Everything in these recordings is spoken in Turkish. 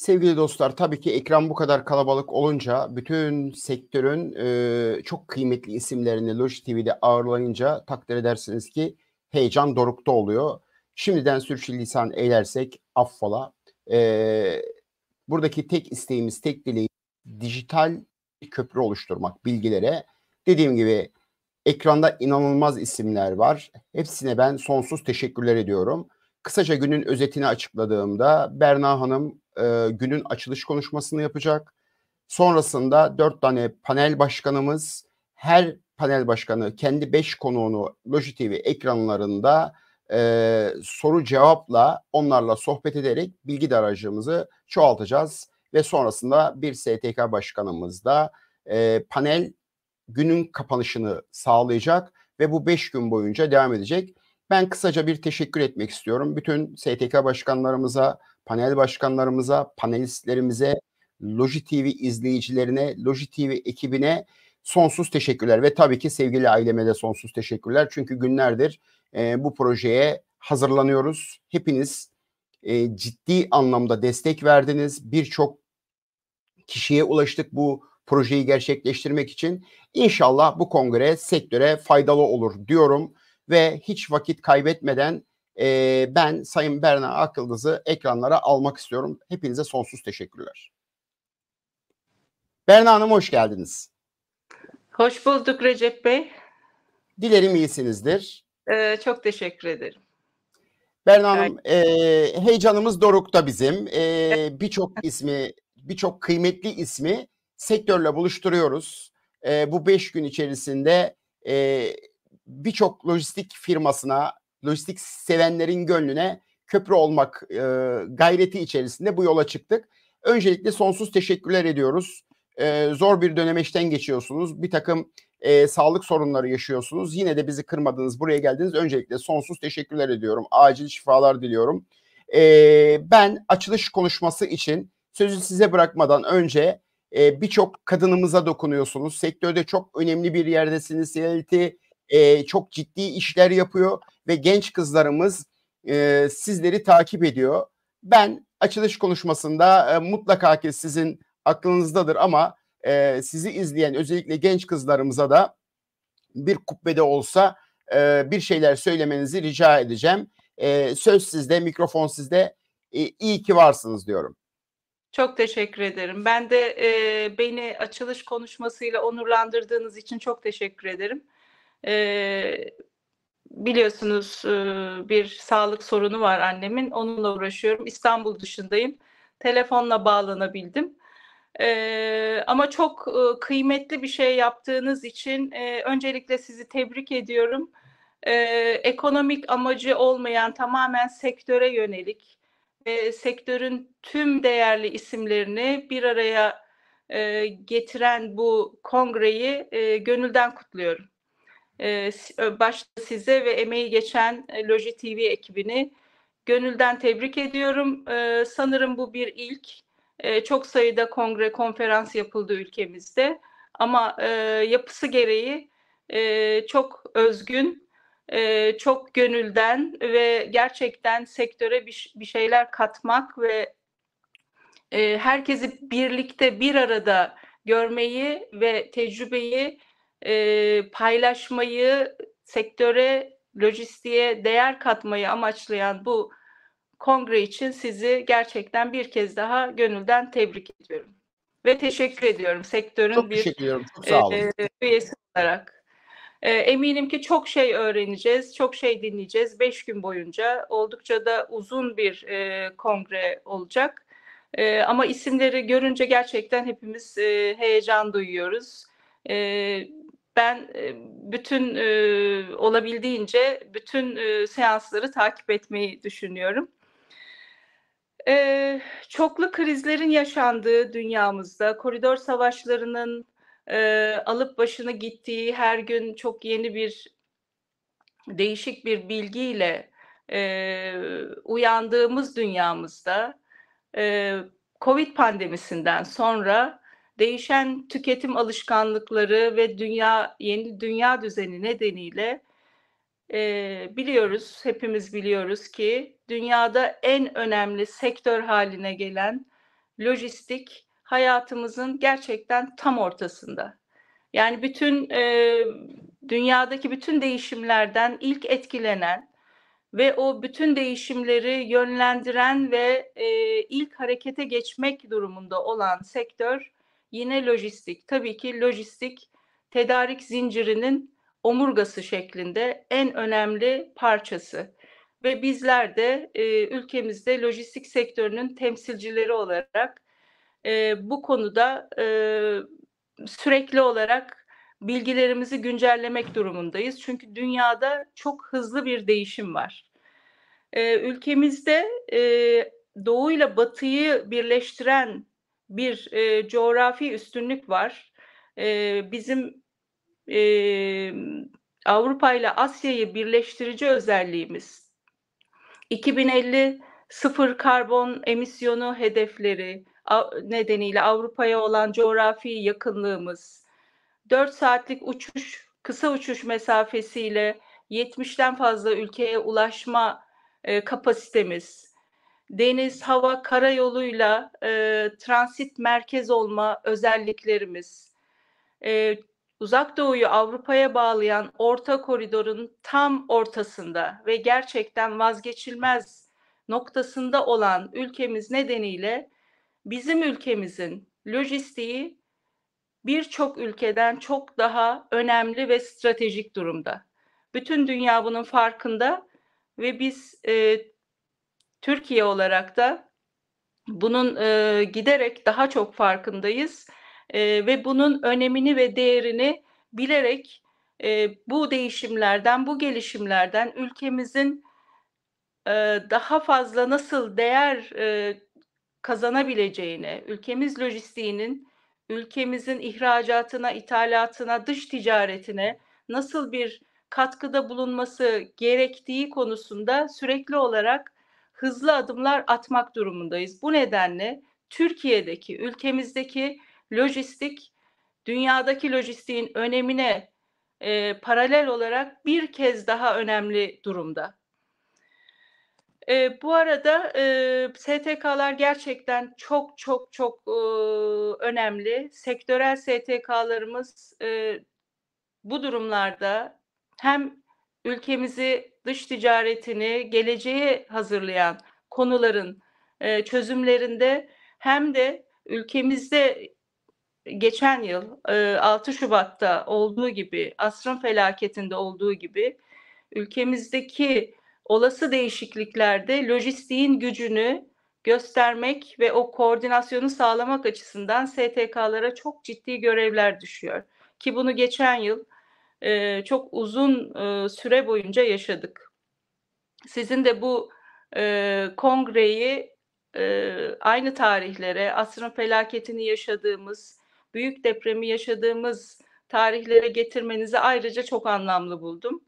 Sevgili dostlar, tabii ki ekran bu kadar kalabalık olunca bütün sektörün çok kıymetli isimlerini Loji TV'de ağırlayınca takdir edersiniz ki heyecan dorukta oluyor. Şimdiden sürçülisan eylersek affola. Eee, Buradaki tek isteğimiz, tek dileğimiz dijital bir köprü oluşturmak bilgilere. Dediğim gibi ekranda inanılmaz isimler var. Hepsine ben sonsuz teşekkürler ediyorum. Kısaca günün özetini açıkladığımda Berna Hanım günün açılış konuşmasını yapacak. Sonrasında 4 tane panel başkanımız, her panel başkanı kendi 5 konuğunu Loji TV ekranlarında soru cevapla onlarla sohbet ederek bilgi dağarcığımızı çoğaltacağız. Ve sonrasında bir STK başkanımız da panel günün kapanışını sağlayacak ve bu 5 gün boyunca devam edecek. Ben kısaca bir teşekkür etmek istiyorum. Bütün STK başkanlarımıza, panel başkanlarımıza, panelistlerimize, Loji TV izleyicilerine, Loji TV ekibine sonsuz teşekkürler ve tabii ki sevgili aileme de sonsuz teşekkürler. Çünkü günlerdir bu projeye hazırlanıyoruz. Hepiniz ciddi anlamda destek verdiniz. Birçok kişiye ulaştık bu projeyi gerçekleştirmek için. İnşallah bu kongre sektöre faydalı olur diyorum ve hiç vakit kaybetmeden ben Sayın Berna Akıldız'ı ekranlara almak istiyorum. Hepinize sonsuz teşekkürler. Berna Hanım hoş geldiniz. Hoş bulduk Recep Bey. Dilerim iyisinizdir. Çok teşekkür ederim. Berna Hanım heyecanımız dorukta bizim. Birçok kıymetli ismi sektörle buluşturuyoruz. Bu 5 gün içerisinde birçok lojistik firmasına, lojistik sevenlerin gönlüne köprü olmak gayreti içerisinde bu yola çıktık. Öncelikle sonsuz teşekkürler ediyoruz. Zor bir dönemeçten geçiyorsunuz. Bir takım sağlık sorunları yaşıyorsunuz. Yine de bizi kırmadınız, buraya geldiniz. Öncelikle sonsuz teşekkürler ediyorum. Acil şifalar diliyorum. Ben açılış konuşması için sözü size bırakmadan önce birçok kadınımıza dokunuyorsunuz. Sektörde çok önemli bir yerdesiniz. CLT çok ciddi işler yapıyor ve genç kızlarımız sizleri takip ediyor. Ben açılış konuşmasında mutlaka ki sizin aklınızdadır ama sizi izleyen özellikle genç kızlarımıza da bir kubbede olsa bir şeyler söylemenizi rica edeceğim. Söz sizde, mikrofon sizde. İyi ki varsınız diyorum. Çok teşekkür ederim. Ben de beni açılış konuşmasıyla onurlandırdığınız için çok teşekkür ederim. Biliyorsunuz bir sağlık sorunu var annemin. Onunla uğraşıyorum. İstanbul dışındayım. Telefonla bağlanabildim. Ama çok kıymetli bir şey yaptığınız için öncelikle sizi tebrik ediyorum. Ekonomik amacı olmayan, tamamen sektöre yönelik ve sektörün tüm değerli isimlerini bir araya getiren bu kongreyi gönülden kutluyorum. Başta size ve emeği geçen Loji TV ekibini gönülden tebrik ediyorum. Sanırım bu bir ilk. Çok sayıda kongre, konferans yapıldı ülkemizde. Ama yapısı gereği çok özgün, çok gönülden ve gerçekten sektöre bir şeyler katmak ve herkesi birlikte bir arada görmeyi ve tecrübeyi paylaşmayı, sektöre, lojistiğe değer katmayı amaçlayan bu kongre için sizi gerçekten bir kez daha gönülden tebrik ediyorum. Ve teşekkür ediyorum sektörün çok bir teşekkür ediyorum. Çok sağ olun. Üyesi olarak. Eminim ki çok şey öğreneceğiz, çok şey dinleyeceğiz 5 gün boyunca. Oldukça da uzun bir kongre olacak. Ama isimleri görünce gerçekten hepimiz heyecan duyuyoruz. Ben bütün olabildiğince bütün seansları takip etmeyi düşünüyorum. Çoklu krizlerin yaşandığı dünyamızda, koridor savaşlarının alıp başını gittiği, her gün çok yeni bir, değişik bir bilgiyle uyandığımız dünyamızda, Covid pandemisinden sonra değişen tüketim alışkanlıkları ve yeni dünya düzeni nedeniyle biliyoruz, hepimiz biliyoruz ki dünyada en önemli sektör haline gelen lojistik hayatımızın gerçekten tam ortasında. Yani bütün dünyadaki bütün değişimlerden ilk etkilenen ve o bütün değişimleri yönlendiren ve ilk harekete geçmek durumunda olan sektör yine lojistik. Tabii ki lojistik tedarik zincirinin omurgası şeklinde en önemli parçası. Ve bizler de ülkemizde lojistik sektörünün temsilcileri olarak bu konuda sürekli olarak bilgilerimizi güncellemek durumundayız. Çünkü dünyada çok hızlı bir değişim var. Ülkemizde Doğu ile Batı'yı birleştiren bir coğrafi üstünlük var. Bizim Avrupa ile Asya'yı birleştirici özelliğimiz 2050 sıfır karbon emisyonu hedefleri nedeniyle Avrupa'ya olan coğrafi yakınlığımız, 4 saatlik kısa uçuş mesafesiyle 70'ten fazla ülkeye ulaşma kapasitemiz, deniz, hava, karayoluyla transit merkez olma özelliklerimiz, Uzak Doğu'yu Avrupa'ya bağlayan orta koridorun tam ortasında ve gerçekten vazgeçilmez noktasında olan ülkemiz nedeniyle bizim ülkemizin lojistiği birçok ülkeden çok daha önemli ve stratejik durumda. Bütün dünya bunun farkında ve biz Türkiye olarak da bunun giderek daha çok farkındayız ve bunun önemini ve değerini bilerek bu değişimlerden, bu gelişimlerden ülkemizin daha fazla nasıl değer kazanabileceğine, ülkemiz lojistiğinin ülkemizin ihracatına, ithalatına, dış ticaretine nasıl bir katkıda bulunması gerektiği konusunda sürekli olarak hızlı adımlar atmak durumundayız. Bu nedenle Türkiye'deki, ülkemizdeki lojistik, dünyadaki lojistiğin önemine paralel olarak bir kez daha önemli durumda. Bu arada STK'lar gerçekten çok çok çok önemli. Sektörel STK'larımız bu durumlarda hem ülkemizi, dış ticaretini geleceğe hazırlayan konuların çözümlerinde hem de ülkemizde geçen yıl 6 Şubat'ta olduğu gibi, asrın felaketinde olduğu gibi ülkemizdeki olası değişikliklerde lojistiğin gücünü göstermek ve o koordinasyonu sağlamak açısından STK'lara çok ciddi görevler düşüyor. Ki bunu geçen yıl çok uzun süre boyunca yaşadık. Sizin de bu kongreyi aynı tarihlere, asrın felaketini yaşadığımız, büyük depremi yaşadığımız tarihlere getirmenizi ayrıca çok anlamlı buldum.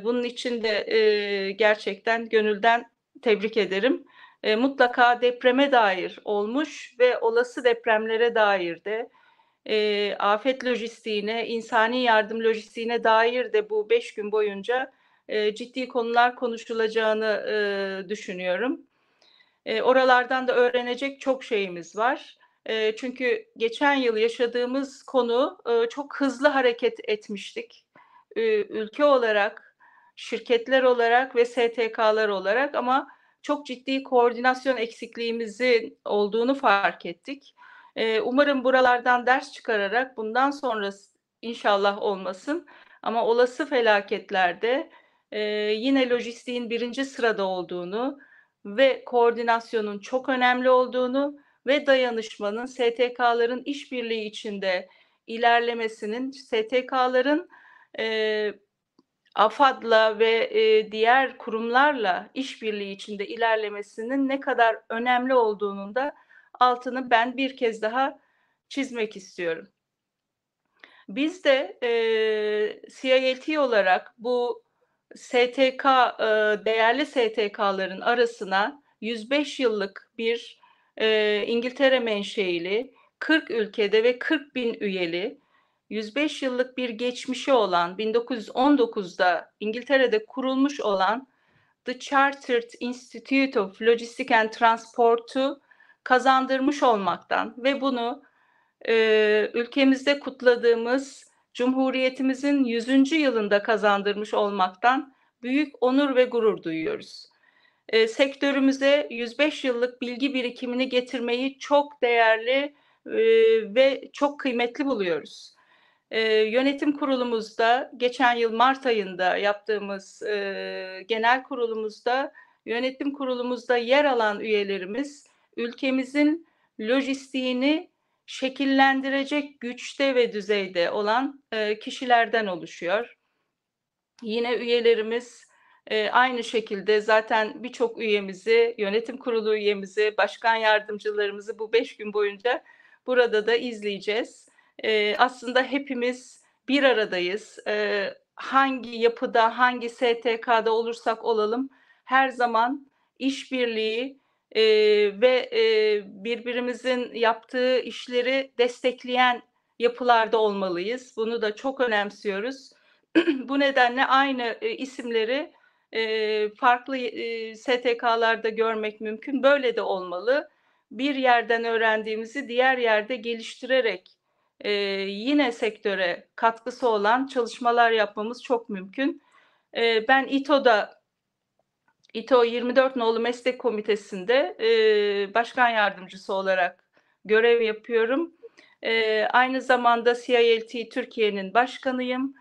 Bunun için de gerçekten gönülden tebrik ederim. Mutlaka depreme dair olmuş ve olası depremlere dair de afet lojistiğine, insani yardım lojistiğine dair de bu 5 gün boyunca ciddi konular konuşulacağını düşünüyorum. Oralardan da öğrenecek çok şeyimiz var. Çünkü geçen yıl yaşadığımız konu çok hızlı hareket etmiştik. Ülke olarak, şirketler olarak ve STK'lar olarak ama çok ciddi koordinasyon eksikliğimizin olduğunu fark ettik. Umarım buralardan ders çıkararak bundan sonra inşallah olmasın ama olası felaketlerde yine lojistiğin birinci sırada olduğunu ve koordinasyonun çok önemli olduğunu ve dayanışmanın STK'ların işbirliği içinde ilerlemesinin, STK'ların AFAD'la ve diğer kurumlarla işbirliği içinde ilerlemesinin ne kadar önemli olduğunun da altını ben bir kez daha çizmek istiyorum. Biz de CILT olarak bu STK, değerli STK'ların arasına 105 yıllık bir İngiltere menşeili 40 ülkede ve 40 bin üyeli 105 yıllık bir geçmişi olan 1919'da İngiltere'de kurulmuş olan The Chartered Institute of Logistics and Transport'u kazandırmış olmaktan ve bunu ülkemizde kutladığımız Cumhuriyetimizin 100. yılında kazandırmış olmaktan büyük onur ve gurur duyuyoruz. Sektörümüze 105 yıllık bilgi birikimini getirmeyi çok değerli ve çok kıymetli buluyoruz. Yönetim kurulumuzda geçen yıl Mart ayında yaptığımız genel kurulumuzda yönetim kurulumuzda yer alan üyelerimiz ülkemizin lojistiğini şekillendirecek güçte ve düzeyde olan kişilerden oluşuyor. Yine üyelerimiz aynı şekilde zaten birçok üyemizi, yönetim kurulu üyemizi, başkan yardımcılarımızı bu 5 gün boyunca burada da izleyeceğiz. Aslında hepimiz bir aradayız. Hangi yapıda, hangi STK'da olursak olalım her zaman işbirliği ve birbirimizin yaptığı işleri destekleyen yapılarda olmalıyız. Bunu da çok önemsiyoruz. Bu nedenle aynı isimleri farklı STK'larda görmek mümkün. Böyle de olmalı. Bir yerden öğrendiğimizi diğer yerde geliştirerek yine sektöre katkısı olan çalışmalar yapmamız çok mümkün. Ben İTO 24 Nolu Meslek Komitesi'nde başkan yardımcısı olarak görev yapıyorum. Aynı zamanda CILT Türkiye'nin başkanıyım.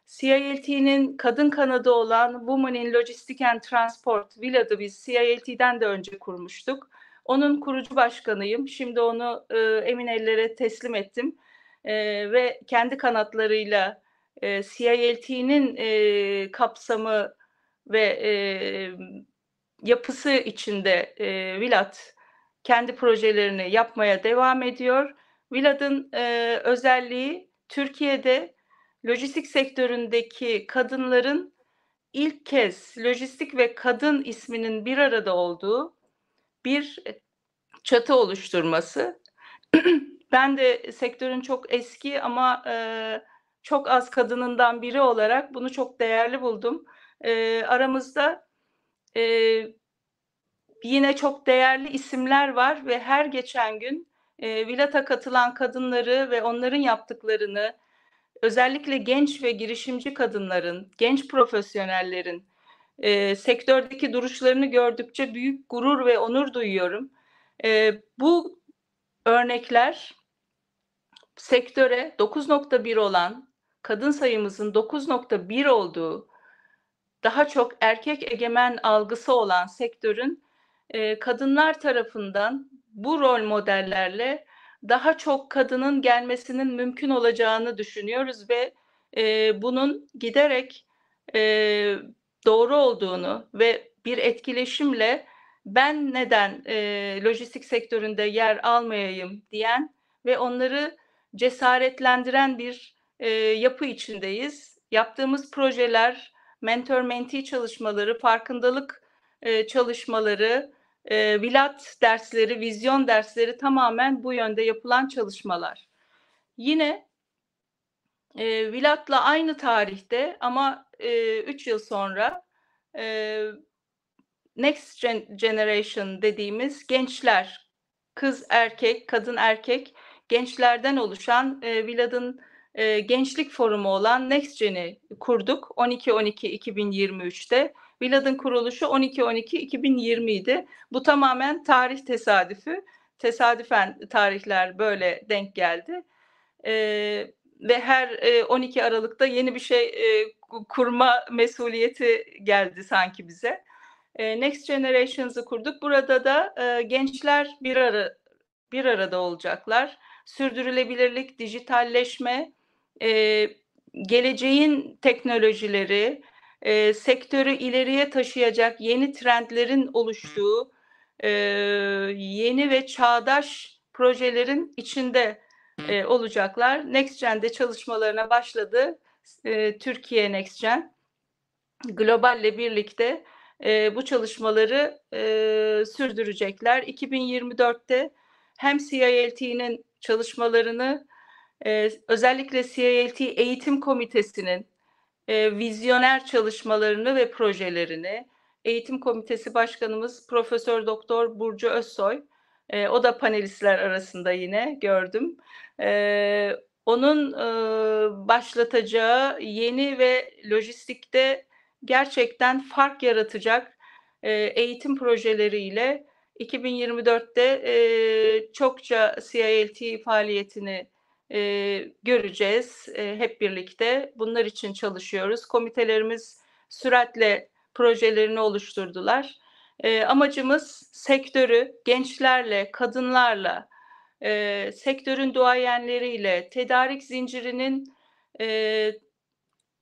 CILT'nin kadın kanadı olan Women in Logistics and Transport, VILAD'ı biz CILT'den de önce kurmuştuk. Onun kurucu başkanıyım. Şimdi onu emin ellere teslim ettim. Ve kendi kanatlarıyla CILT'nin kapsamı ve yapısı içinde VILAD kendi projelerini yapmaya devam ediyor. VILAD'ın özelliği Türkiye'de lojistik sektöründeki kadınların ilk kez lojistik ve kadın isminin bir arada olduğu bir çatı oluşturması. Ben de sektörün çok eski ama çok az kadınından biri olarak bunu çok değerli buldum. Aramızda yine çok değerli isimler var ve her geçen gün VILAD'a katılan kadınları ve onların yaptıklarını, özellikle genç ve girişimci kadınların, genç profesyonellerin sektördeki duruşlarını gördükçe büyük gurur ve onur duyuyorum. Bu örnekler sektöre 9.1 olan, kadın sayımızın 9.1 olduğu, daha çok erkek egemen algısı olan sektörün kadınlar tarafından bu rol modellerle daha çok kadının gelmesinin mümkün olacağını düşünüyoruz ve bunun giderek doğru olduğunu ve bir etkileşimle ben neden lojistik sektöründe yer almayayım diyen ve onları cesaretlendiren bir yapı içindeyiz. Yaptığımız projeler, mentor-mentee çalışmaları, farkındalık çalışmaları, VILAD dersleri, vizyon dersleri tamamen bu yönde yapılan çalışmalar. Yine VILAD'la aynı tarihte ama 3 yıl sonra Next Generation dediğimiz gençler, kız erkek, kadın erkek gençlerden oluşan VILAD'ın gençlik forumu olan Next Gen'i kurduk 12-12-2023'te. VILAD'ın kuruluşu 12-12-2020 idi. Bu tamamen tarih tesadüfü. Tesadüfen tarihler böyle denk geldi. Ve her 12 Aralık'ta yeni bir şey kurma mesuliyeti geldi sanki bize. Next Generations'ı kurduk. Burada da gençler bir arada olacaklar. Sürdürülebilirlik, dijitalleşme, geleceğin teknolojileri, sektörü ileriye taşıyacak yeni trendlerin oluştuğu yeni ve çağdaş projelerin içinde olacaklar. Next Gen'de çalışmalarına başladı. Türkiye Next Gen Global'le birlikte bu çalışmaları sürdürecekler. 2024'te hem CILT'nin çalışmalarını özellikle CILT Eğitim Komitesi'nin vizyoner çalışmalarını ve projelerini Eğitim Komitesi Başkanımız Profesör Doktor Burcu Özsoy O da panelistler arasında yine gördüm. Onun başlatacağı yeni ve lojistikte gerçekten fark yaratacak eğitim projeleriyle 2024'te çokça CILT faaliyetini göreceğiz hep birlikte. Bunlar için çalışıyoruz. Komitelerimiz süratle projelerini oluşturdular. Amacımız sektörü gençlerle, kadınlarla, sektörün duayenleriyle, tedarik zincirinin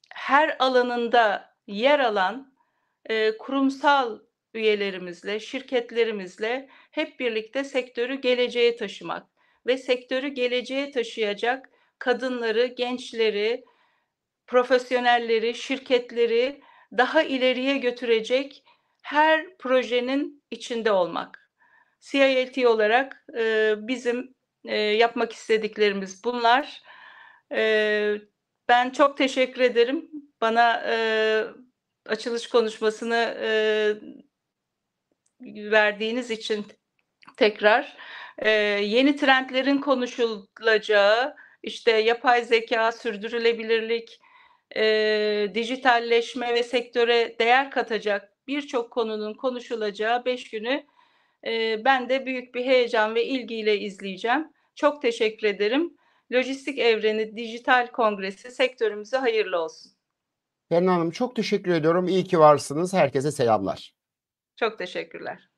her alanında yer alan kurumsal üyelerimizle, şirketlerimizle hep birlikte sektörü geleceğe taşımak ve sektörü geleceğe taşıyacak kadınları, gençleri, profesyonelleri, şirketleri daha ileriye götürecek her projenin içinde olmak. CILT olarak bizim yapmak istediklerimiz bunlar. Ben çok teşekkür ederim. Bana açılış konuşmasını verdiğiniz için tekrar. Yeni trendlerin konuşulacağı, işte yapay zeka, sürdürülebilirlik, dijitalleşme ve sektöre değer katacak birçok konunun konuşulacağı 5 günü ben de büyük bir heyecan ve ilgiyle izleyeceğim. Çok teşekkür ederim. Lojistik Evreni Dijital Kongresi sektörümüze hayırlı olsun. Berna Hanım çok teşekkür ediyorum. İyi ki varsınız. Herkese selamlar. Çok teşekkürler.